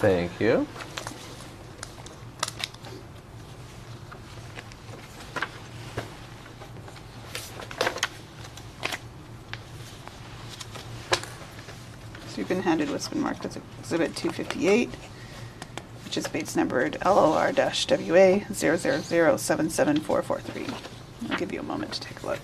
Thank you. So you've been handed what's been marked as Exhibit 258, which is base numbered LOR-WA 000774443. I'll give you a moment to take a look.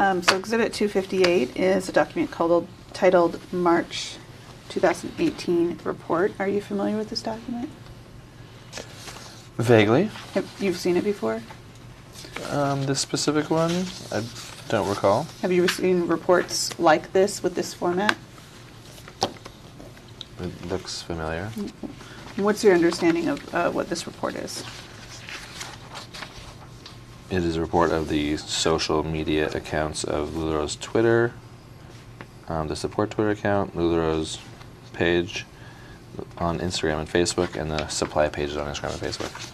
So Exhibit 258 is a document titled March 2018 Report. Are you familiar with this document? Vaguely. You've seen it before? This specific one, I don't recall. Have you seen reports like this with this format? It looks familiar. What's your understanding of what this report is? It is a report of the social media accounts of LuLaRoe's Twitter, the support Twitter account, LuLaRoe's page on Instagram and Facebook, and the supply pages on Instagram and Facebook.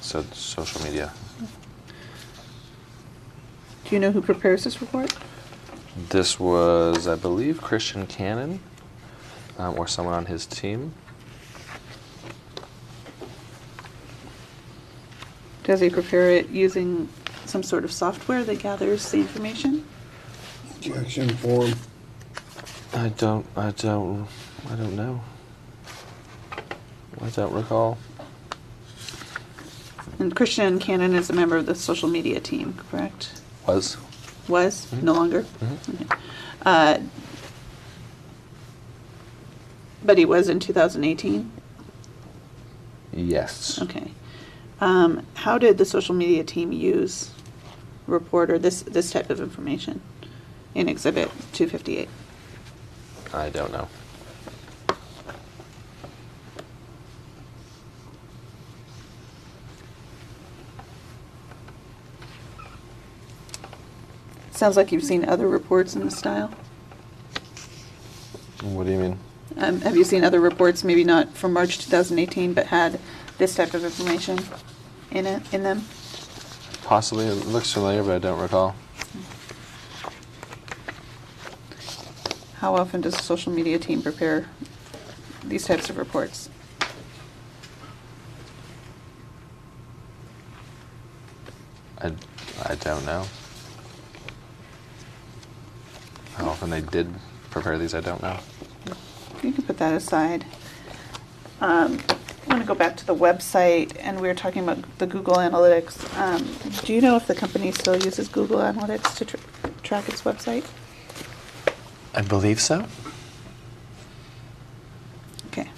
So social media. Do you know who prepares this report? This was, I believe, Christian Cannon, or someone on his team. Does he prepare it using some sort of software that gathers the information? Objection form. I don't know. I don't recall. And Christian Cannon is a member of the social media team, correct? Was. Was? Mhm. No longer? Mhm. Okay. But he was in 2018? Yes. Okay. How did the social media team use report or this type of information in Exhibit 258? I don't know. Sounds like you've seen other reports in this style. What do you mean? Have you seen other reports, maybe not from March 2018, but had this type of information in them? Possibly. It looks familiar, but I don't recall. How often does the social media team prepare these types of reports? I don't know. How often they did prepare these, I don't know. You can put that aside. I want to go back to the website, and we were talking about the Google Analytics. Do you know if the company still uses Google Analytics to track its website? I believe so. Okay.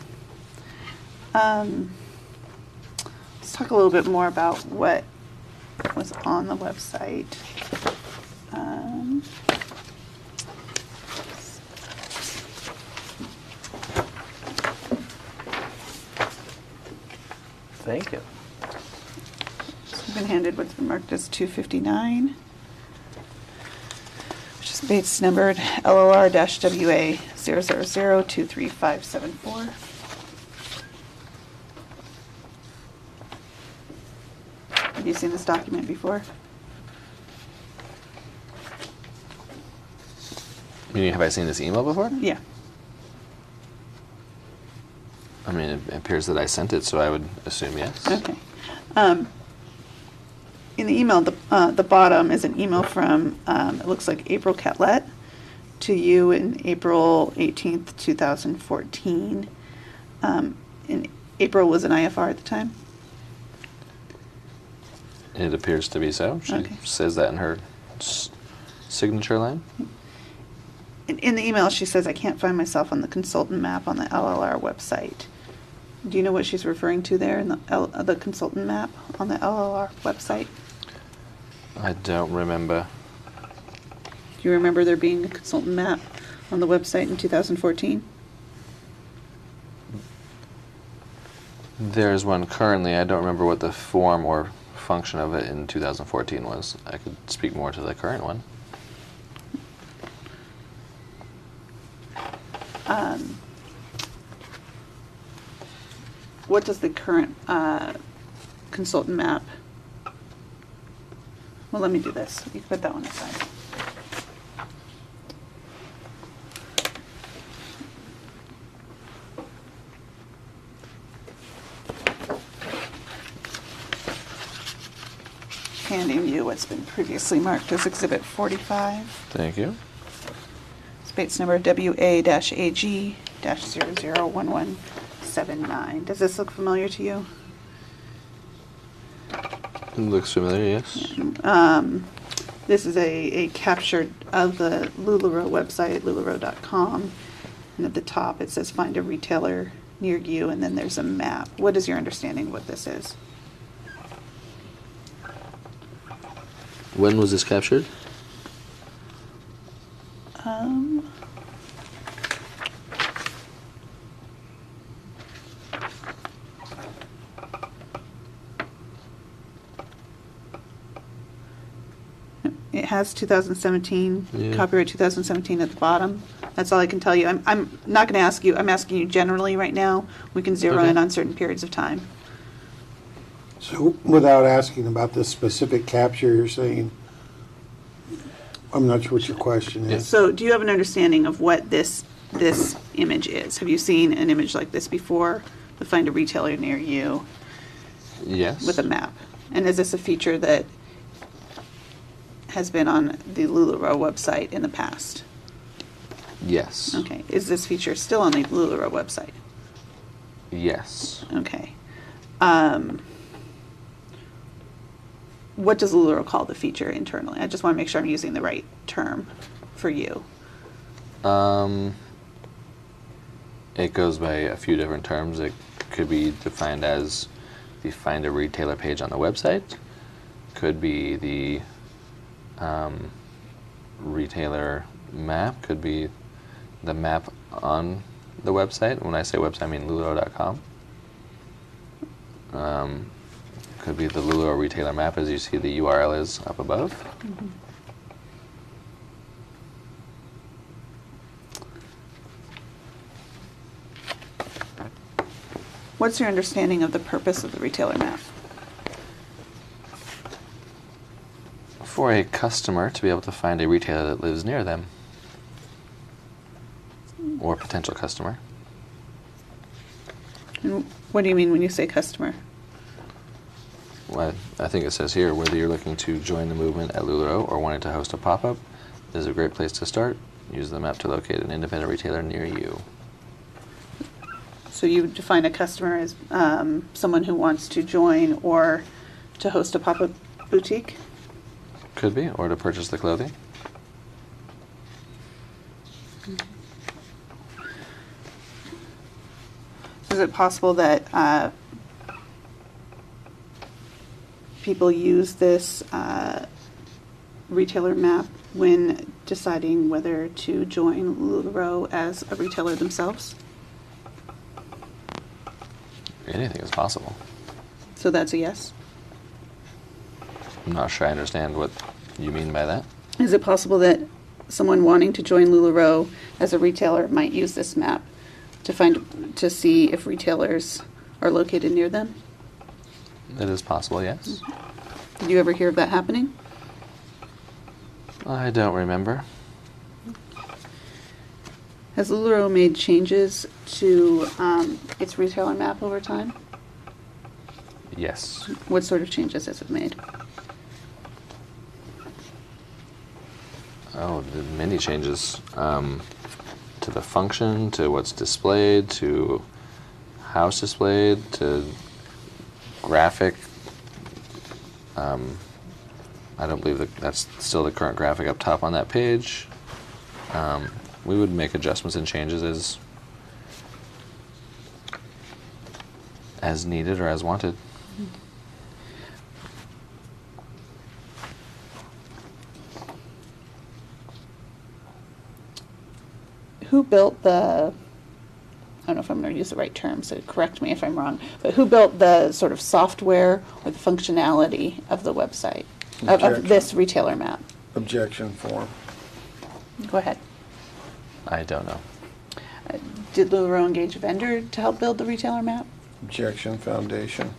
Let's talk a little bit more about what was on the website. Thank you. So we've been handed what's been marked as 259, which is base numbered LOR-WA 000235574. Have you seen this document before? Meaning, have I seen this email before? Yeah. I mean, it appears that I sent it, so I would assume yes. Okay. In the email, the bottom is an email from, it looks like April Catlett to you in April 18th, 2014. And April was an IFR at the time? It appears to be so. She Okay. says that in her signature line. In the email, she says, I can't find myself on the consultant map on the LLR website. Do you know what she's referring to there in the consultant map on the LLR website? I don't remember. Do you remember there being a consultant map on the website in 2014? There's one currently. I don't remember what the form or function of it in 2014 was. I could speak more to the current one. What does the current consultant map? Well, let me do this. You can put that one aside. Handing you what's been previously marked as Exhibit 45. Thank you. Space number WA-AG-001179. Does this look familiar to you? It looks familiar, yes. This is a capture of the LuLaRoe website, LuLaRoe.com. And at the top it says find a retailer near you, and then there's a map. What is your understanding of what this is? When was this captured? It has 2017, Yeah. copyright 2017 at the bottom. That's all I can tell you. I'm not going to ask you. I'm asking you generally right now. We can zero Okay. in on certain periods of time. So without asking about this specific capture, you're saying, I'm not sure what your question is. So do you have an understanding of what this image is? Have you seen an image like this before? To find a retailer near you Yes. with a map. And is this a feature that has been on the LuLaRoe website in the past? Yes. Okay. Is this feature still on the LuLaRoe website? Yes. Okay. What does LuLaRoe call the feature internally? I just want to make sure I'm using the right term for you. It goes by a few different terms. It could be defined as the find a retailer page on the website. Could be the retailer map. Could be the map on the website. When I say website, I mean LuLaRoe.com. Could be the LuLaRoe retailer map, as you see the URL is up above. Mm-hmm. What's your understanding of the purpose of the retailer map? For a customer to be able to find a retailer that lives near them, or potential customer. And what do you mean when you say customer? Well, I think it says here, whether you're looking to join the movement at LuLaRoe or wanting to host a pop-up, this is a great place to start. Use the map to locate an independent retailer near you. So you define a customer as someone who wants to join or to host a pop-up boutique? Could be, or to purchase the clothing. Is it possible that people use this retailer map when deciding whether to join LuLaRoe as a retailer themselves? Anything is possible. So that's a yes? I'm not sure I understand what you mean by that. Is it possible that someone wanting to join LuLaRoe as a retailer might use this map to see if retailers are located near them? It is possible, yes. Did you ever hear of that happening? I don't remember. Has LuLaRoe made changes to its retailer map over time? Yes. What sort of changes has it made? Oh, many changes. To the function, to what's displayed, to how it's displayed, to graphic. I don't believe that's still the current graphic up top on that page. We would make adjustments and changes as needed or as wanted. Who built the, I don't know if I'm going to use the right term, so correct me if I'm wrong, but who built the sort of software or the functionality of the website, of this retailer map? Objection form. Go ahead. I don't know. Did LuLaRoe engage a vendor to help build the retailer map? Objection foundation.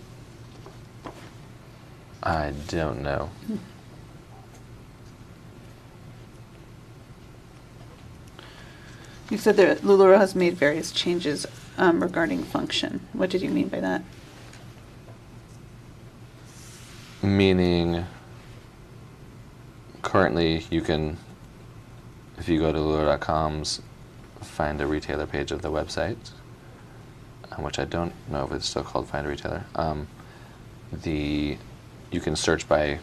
I don't know. You said that LuLaRoe has made various changes regarding function. What did you mean by that? Meaning, currently you can, if you go to LuLaRoe.com's, find a retailer page of the website, which I don't know if it's still called Find a Retailer. You can search by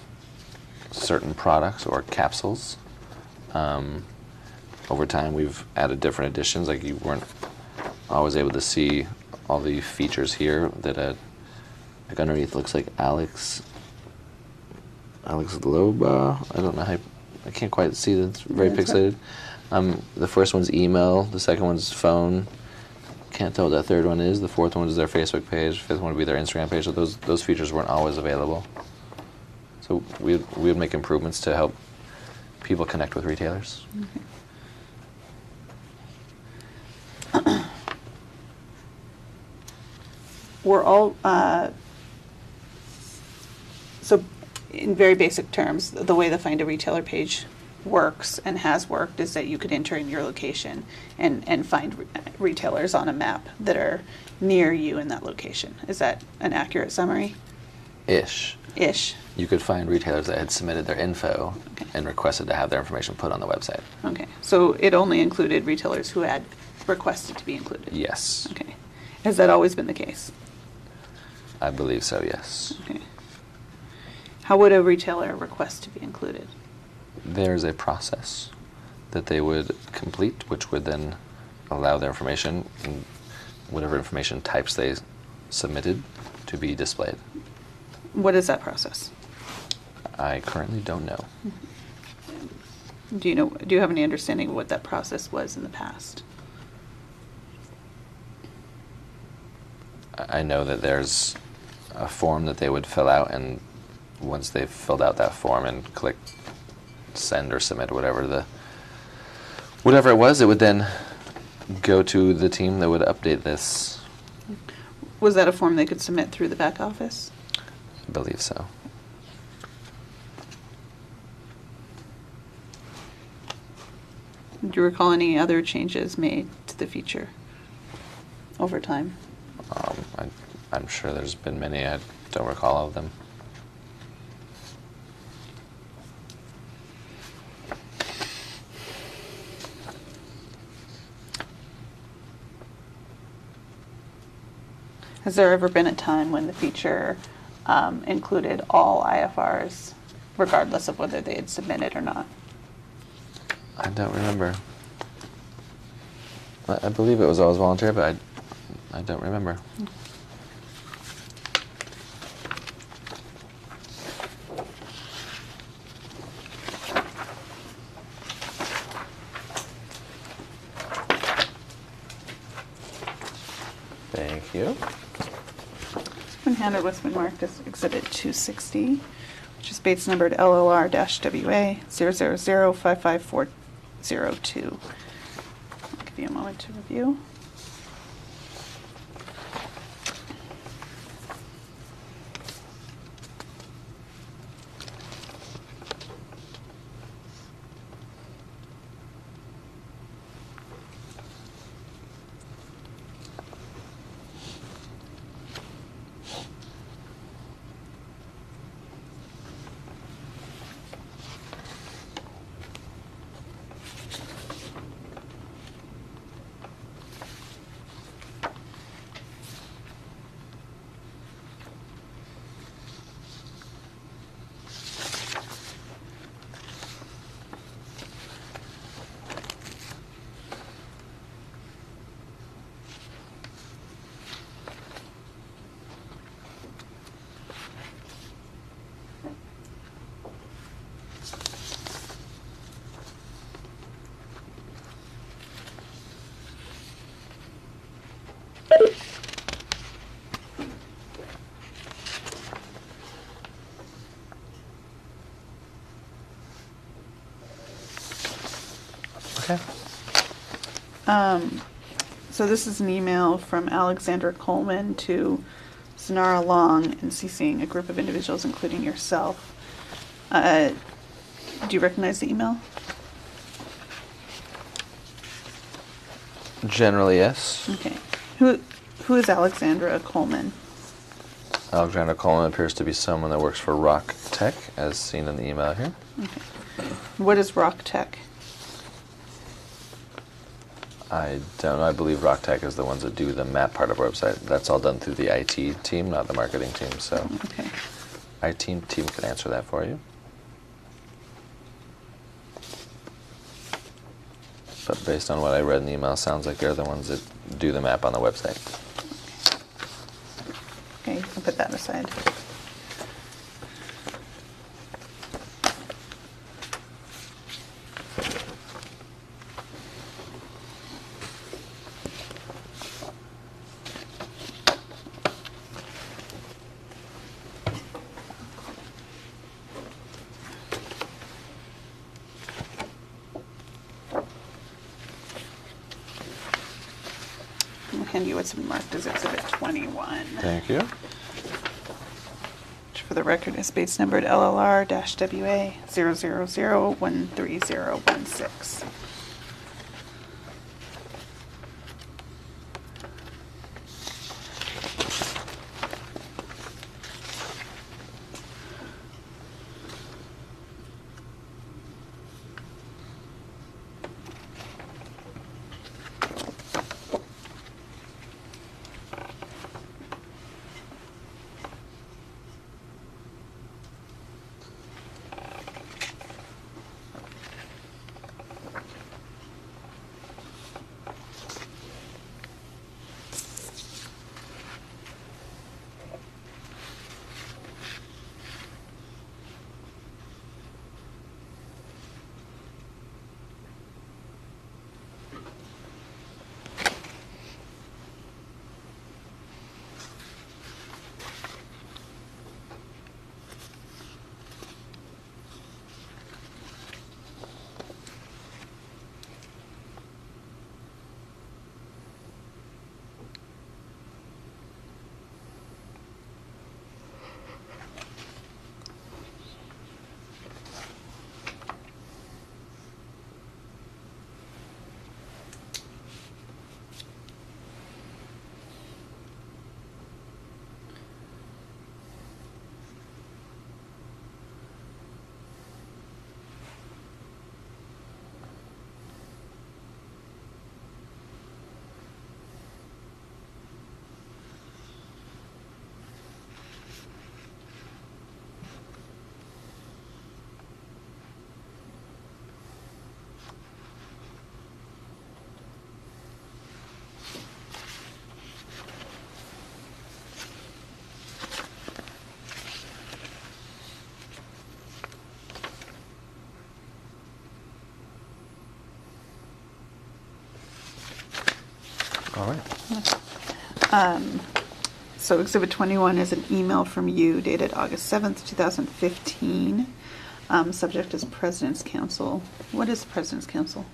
certain products or capsules. Over time, we've added different editions. Like, you weren't always able to see all the features here that like underneath looks like Alex Loba. I don't know how, I can't quite see that. It's very pixelated. The first one's email. The second one's phone. Can't tell what that third one is. The fourth one is their Facebook page. Fifth one would be their Instagram page. So those features weren't always available. So we would make improvements to help people connect with retailers. Okay. We're all, so in very basic terms, the way the Find a Retailer page works and has worked is that you could enter in your location and find retailers on a map that are near you in that location. Is that an accurate summary? Ish. You could find retailers that had submitted their info and requested to have their information put on the website. Okay, so it only included retailers who had requested to be included? Yes. Okay. Has that always been the case? I believe so, yes. Okay. How would a retailer request to be included? There's a process that they would complete, which would then allow their information, and whatever information types they submitted, to be displayed. What is that process? I currently don't know. Do you have any understanding of what that process was in the past? I know that there's a form that they would fill out, and once they've filled out that form and click send or submit, whatever it was, it would then go to the team that would update this. Was that a form they could submit through the back office? I believe so. Do you recall any other changes made to the feature over time? I'm sure there's been many. I don't recall all of them. Has there ever been a time when the feature included all IFRs, regardless of whether they had submitted or not? I don't remember. I believe it was always voluntary, but I don't remember. Thank you. It's been handed what's been marked as Exhibit 260, which is Bates numbered LLR-WA 000-55402. I'll give you a moment to review. Okay. So this is an email from Alexandra Coleman to Sonara Long and CCing a group of individuals, including yourself. Do you recognize the email? Generally, yes. Okay. Who is Alexandra Coleman? Alexander Coleman appears to be someone that works for Rock Tech, as seen in the email here. Okay. What is Rock Tech? I don't know. I believe Rock Tech is the ones that do the map part of our website. That's all done through the IT team, not the marketing team. So, Okay. IT team can answer that for you. But based on what I read in the email, sounds like they're the ones that do the map on the website. Okay, I'll put that aside. I'll hand you what's marked as Exhibit 21. Thank you. Which for the record is base numbered LLR-WA 000-13016. All right. So Exhibit 21 is an email from you dated August 7th, 2015. Subject is President's Council. What is President's Council?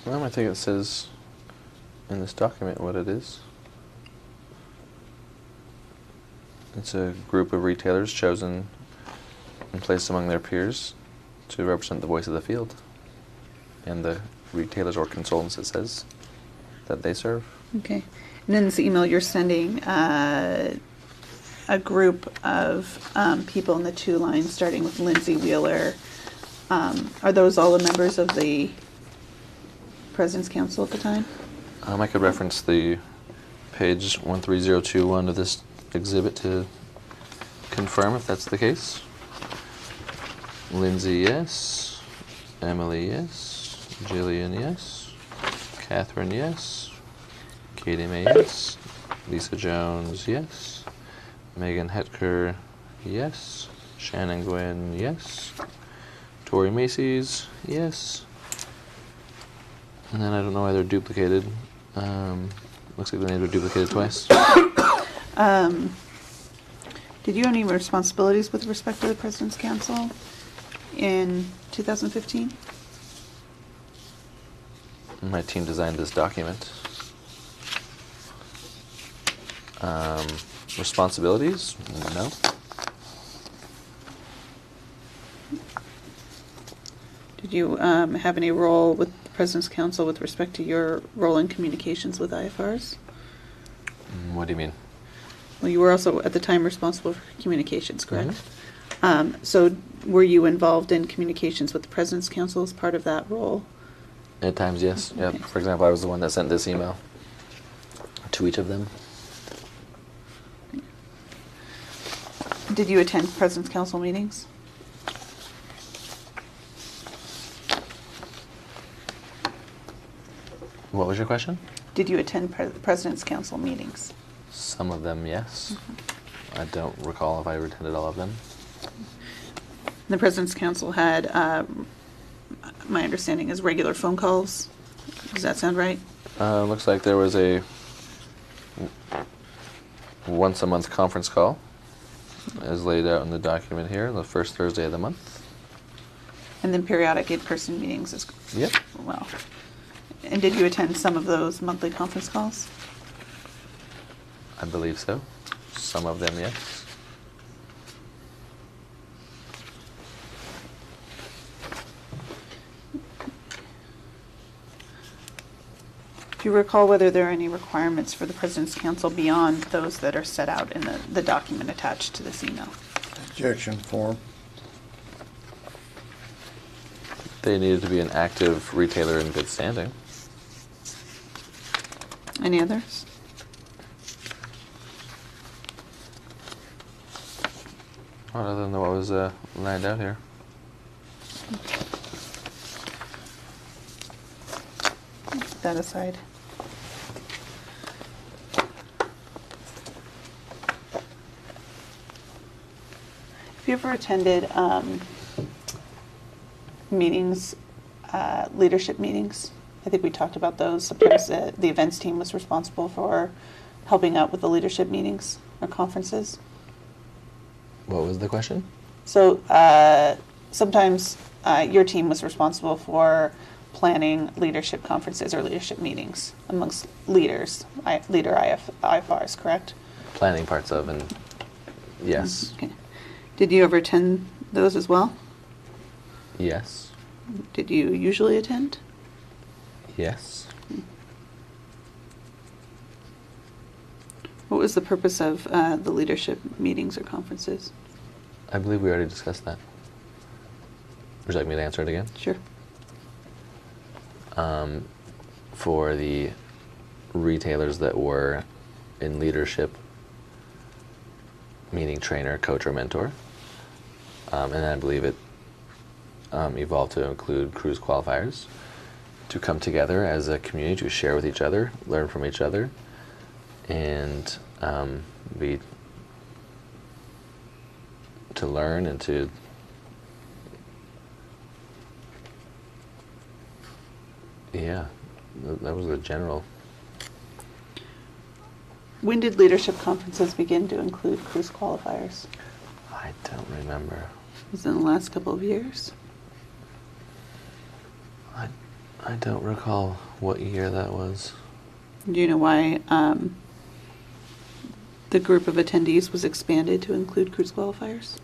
Well, I think it says in this document what it is. It's a group of retailers chosen and placed among their peers to represent the voice of the field and the retailers or consultants, it says, that they serve. Okay. And in this email, you're sending a group of people in the two lines, starting with Lindsay Wheeler. Are those all the members of the President's Council at the time? I could reference the page 13021 of this exhibit to confirm if that's the case. Lindsay, yes. Emily, yes. Jillian, yes. Catherine, yes. Katie May, yes. Lisa Jones, yes. Megan Hetker, yes. Shannon Gwynn, yes. Tori Macy's, yes. And then I don't know why they're duplicated. Looks like the names are duplicated twice. Did you have any responsibilities with respect to the President's Council in 2015? My team designed this document. Responsibilities? No. Did you have any role with the President's Council with respect to your role in communications with IFRs? What do you mean? Well, you were also at the time responsible for communications, correct? Mm-hmm. So were you involved in communications with the President's Council as part of that role? At times, yes. Okay. Yeah. For example, I was the one that sent this email to each of them. Did you attend President's Council meetings? What was your question? Did you attend President's Council meetings? Some of them, yes. I don't recall if I attended all of them. The President's Council had, my understanding is regular phone calls. Does that sound right? Looks like there was a once-a-month conference call, as laid out in the document here, the first Thursday of the month. And then periodic in-person meetings as Yep. well. And did you attend some of those monthly conference calls? I believe so. Some of them, yes. Do you recall whether there are any requirements for the President's Council beyond those that are set out in the document attached to this email? Objection form. They needed to be an active retailer in good standing. Any others? Well, other than what was lined out here. Put that aside. Have you ever attended meetings, leadership meetings? I think we talked about those. Sometimes the events team was responsible for helping out with the leadership meetings or conferences. What was the question? So sometimes your team was responsible for planning leadership conferences or leadership meetings amongst leaders, leader IFRs, correct? Planning parts of, and yes. Okay. Did you ever attend those as well? Yes. Did you usually attend? Yes. What was the purpose of the leadership meetings or conferences? I believe we already discussed that. Would you like me to answer it again? Sure. For the retailers that were in leadership, meaning trainer, coach, or mentor, and I believe it evolved to include cruise qualifiers, to come together as a community to share with each other, learn from each other, and to learn and to that was the general. When did leadership conferences begin to include cruise qualifiers? I don't remember. Was it in the last couple of years? I don't recall what year that was. Do you know why the group of attendees was expanded to include cruise qualifiers?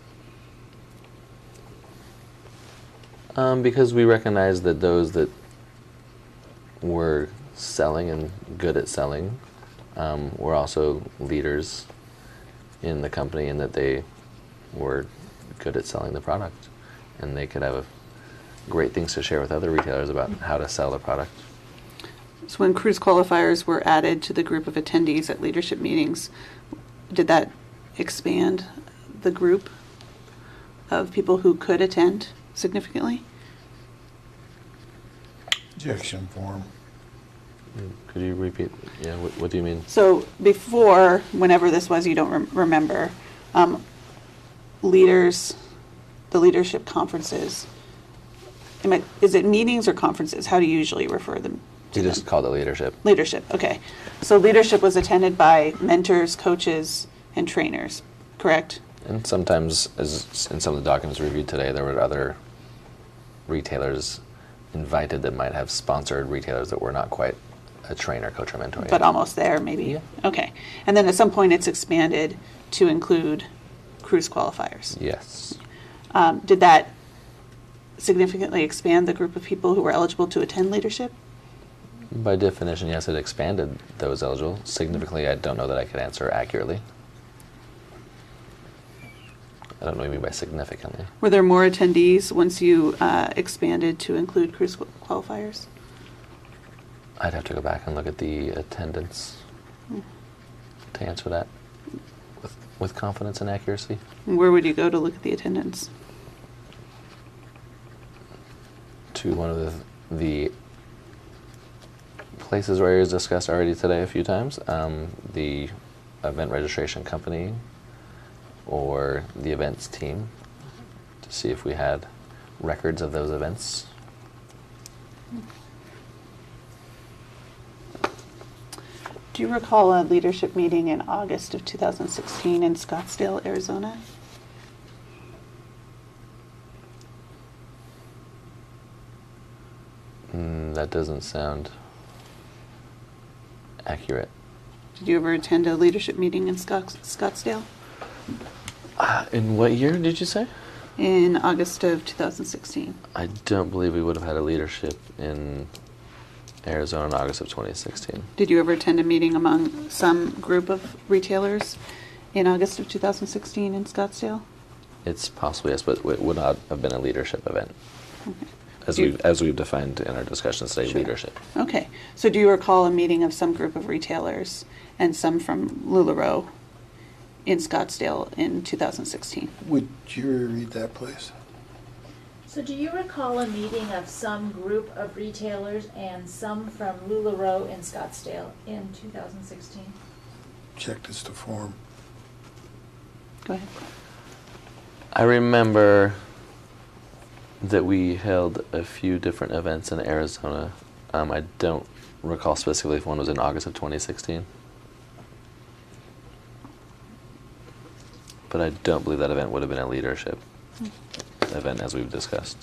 Because we recognized that those that were selling and good at selling were also leaders in the company, and that they were good at selling the product, and they could have great things to share with other retailers about how to sell the product. So when cruise qualifiers were added to the group of attendees at leadership meetings, did that expand the group of people who could attend significantly? Objection form. Could you repeat? Yeah, what do you mean? So before, whenever this was, you don't remember, leaders, the leadership conferences, is it meetings or conferences? How do you usually refer them to You just called it leadership. Leadership, okay. So leadership was attended by mentors, coaches, and trainers, correct? And sometimes, as in some of the documents reviewed today, there were other retailers invited that might have sponsored retailers that were not quite a trainer, coach, or mentor yet. But almost there, maybe? Yeah. Okay. And then at some point, it's expanded to include cruise qualifiers. Yes. Did that significantly expand the group of people who were eligible to attend leadership? By definition, yes, it expanded those eligible. Significantly, I don't know that I could answer accurately. I don't know what you mean by significantly. Were there more attendees once you expanded to include cruise qualifiers? I'd have to go back and look at the attendance to answer that with confidence and accuracy. And where would you go to look at the attendance? To one of the places where it was discussed already today a few times. The event registration company or the events team, to see if we had records of those events. Do you recall a leadership meeting in August of 2016 in Scottsdale, Arizona? That doesn't sound accurate. Did you ever attend a leadership meeting in Scottsdale? In what year did you say? In August of 2016. I don't believe we would have had a leadership in Arizona in August of 2016. Did you ever attend a meeting among some group of retailers in August of 2016 in Scottsdale? It's possible, yes, but it would not have been a leadership event. Okay. As we've defined in our discussions today, Sure. leadership. Okay. So do you recall a meeting of some group of retailers and some from LuLaRoe in Scottsdale in 2016? Would you read that, please? So do you recall a meeting of some group of retailers and some from LuLaRoe in Scottsdale in 2016? Check this to form. Go ahead. I remember that we held a few different events in Arizona. I don't recall specifically if one was in August of 2016. But I don't believe that event would have been a leadership event, as we've discussed.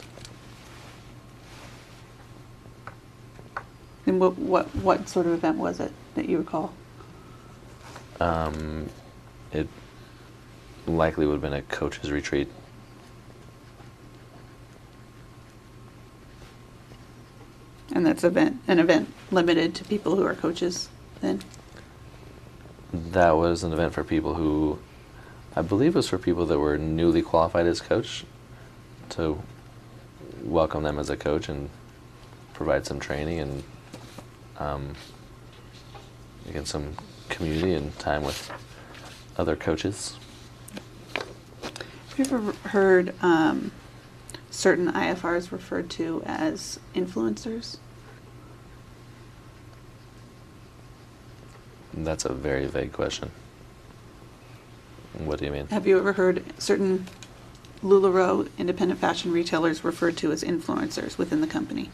And what sort of event was it that you recall? It likely would have been a coach's retreat. And that's an event limited to people who are coaches then? That was an event for people who, I believe was for people that were newly qualified as coach, to welcome them as a coach and provide some training and again, some community and time with other coaches. Have you ever heard certain IFRs referred to as influencers? That's a very vague question. What do you mean? Have you ever heard certain LuLaRoe independent fashion retailers referred to as influencers within the company?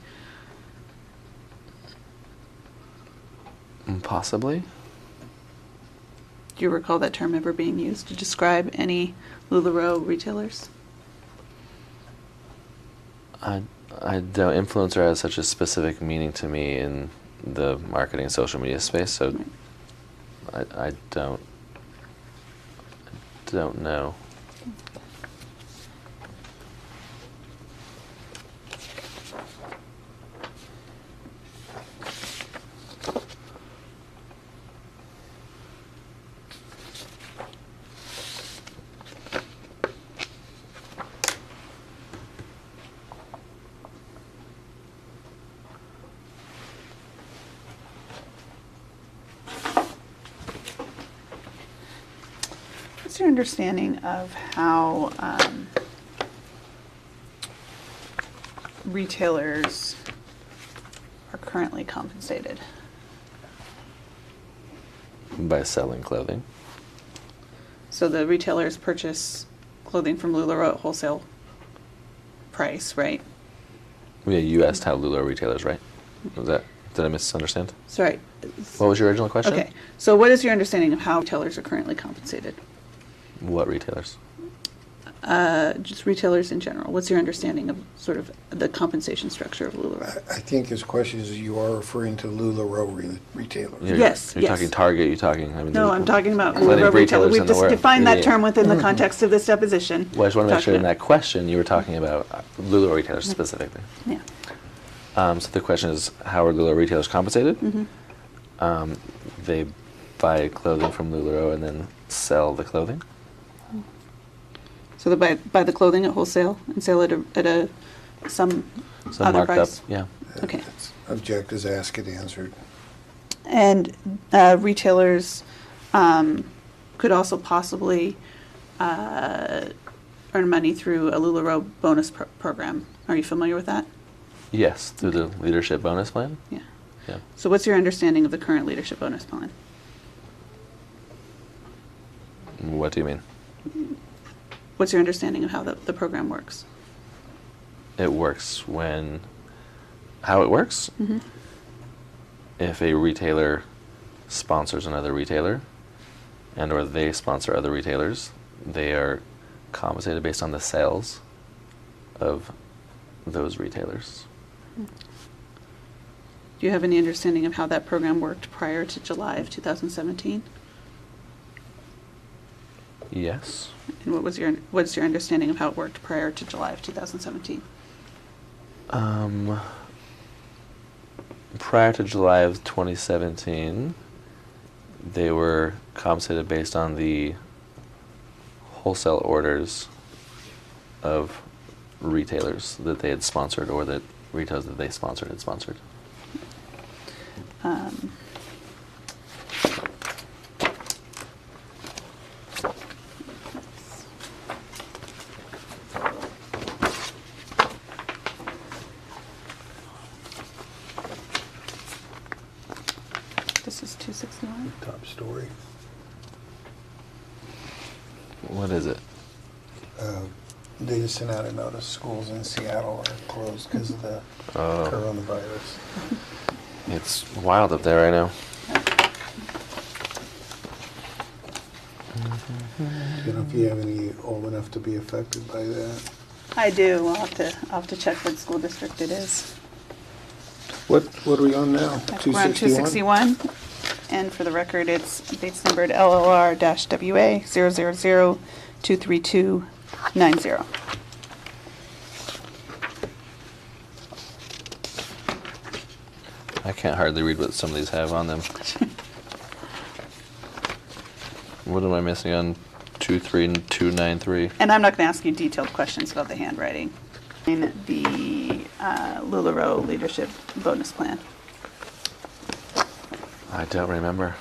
Possibly. Do you recall that term ever being used to describe any LuLaRoe retailers? I don't. Influencer has such a specific meaning to me in the marketing and social media space, so Right. I don't know. What's your understanding of how retailers are currently compensated? By selling clothing. So the retailers purchase clothing from LuLaRoe at wholesale price, right? Yeah, you asked how LuLaRoe retailers, right? Did I misunderstand? Sorry. What was your original question? Okay. So what is your understanding of how retailers are currently compensated? What retailers? Just retailers in general. What's your understanding of sort of the compensation structure of LuLaRoe? I think his question is, you are referring to LuLaRoe retailers. Yes, You're yes. talking Target, you're talking... No, there's I'm talking about plenty of LuLaRoe retailers. retailers We've in the just world. defined that Yeah. term within the context of this deposition. Well, I just want to make sure in Talking that question you were talking about LuLaRoe retailers specifically. Yeah. So the question is, how are LuLaRoe retailers compensated? Mm-hmm. They buy clothing from LuLaRoe and then sell the clothing. So they buy the clothing at wholesale and sell it at some So other marked price? up, yeah. Okay. It's object is asked and answered. And retailers could also possibly earn money through a LuLaRoe bonus program. Are you familiar with that? Yes, through the leadership bonus plan. Yeah. Yeah. So what's your understanding of the current leadership bonus plan? What do you mean? What's your understanding of how the program works? It works when... How it works? Mm-hmm. If a retailer sponsors another retailer, and or they sponsor other retailers, they are compensated based on the sales of those retailers. Do you have any understanding of how that program worked prior to July of 2017? Yes. And what's your understanding of how it worked prior to July of 2017? Prior to July of 2017, they were compensated based on the wholesale orders of retailers that they had sponsored or that retailers that they sponsored had sponsored. This is 261. Top story. What is it? They just sent out a notice, schools in Seattle are closed because of the Oh. coronavirus. It's wild up there right now. You know, if you have any old enough to be affected by that. I do. I'll have to check what school district it is. What are we on now? We're on 261. And for the record, it's Bates numbered LLR-WA 000-23290. I can't hardly read what some of these have on them. What am I missing on 23293? And I'm not going to ask you detailed questions about the handwriting. In the LuLaRoe Leadership Bonus Plan. I don't remember.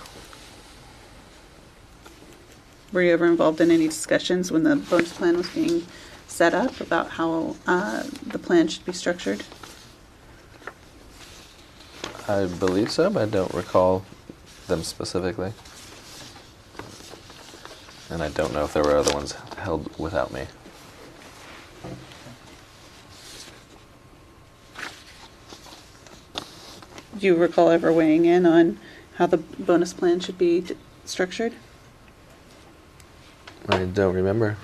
Were you ever involved in any discussions when the bonus plan was being set up about how the plan should be structured? I believe so, but I don't recall them specifically. And I don't know if there were other ones held without me. Do you recall ever weighing in on how the bonus plan should be structured? I don't remember.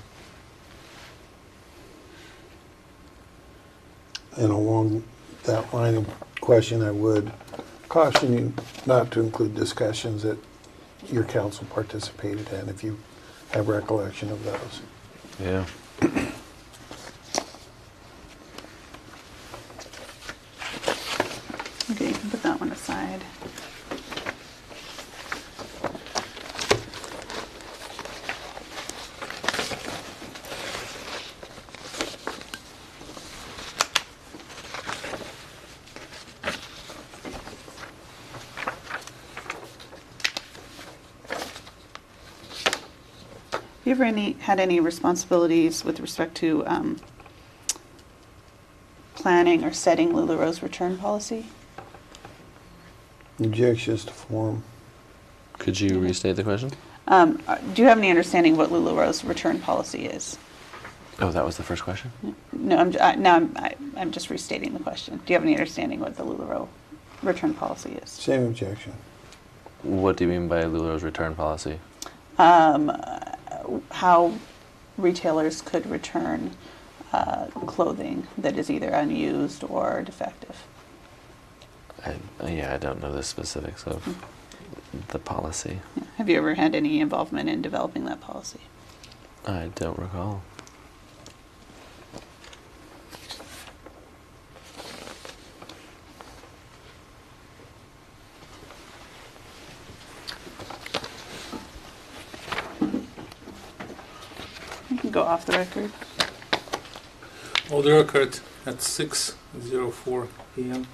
And along that line of question, I would caution you not to include discussions that your council participated in, if you have recollection of those. Yeah. Okay, you can put that one aside. Have you ever had any responsibilities with respect to planning or setting LuLaRoe's return policy? Objections to form. Could you restate the question? Do you have any understanding what LuLaRoe's return policy is? Oh, that was the first question? No, I'm just restating the question. Do you have any understanding what the LuLaRoe return policy is? Same objection. What do you mean by LuLaRoe's return policy? How retailers could return clothing that is either unused or defective. I don't know the specifics of the policy. Yeah. Have you ever had any involvement in developing that policy? I don't recall. You can go off the record. Order occurred at 6:04 p.m.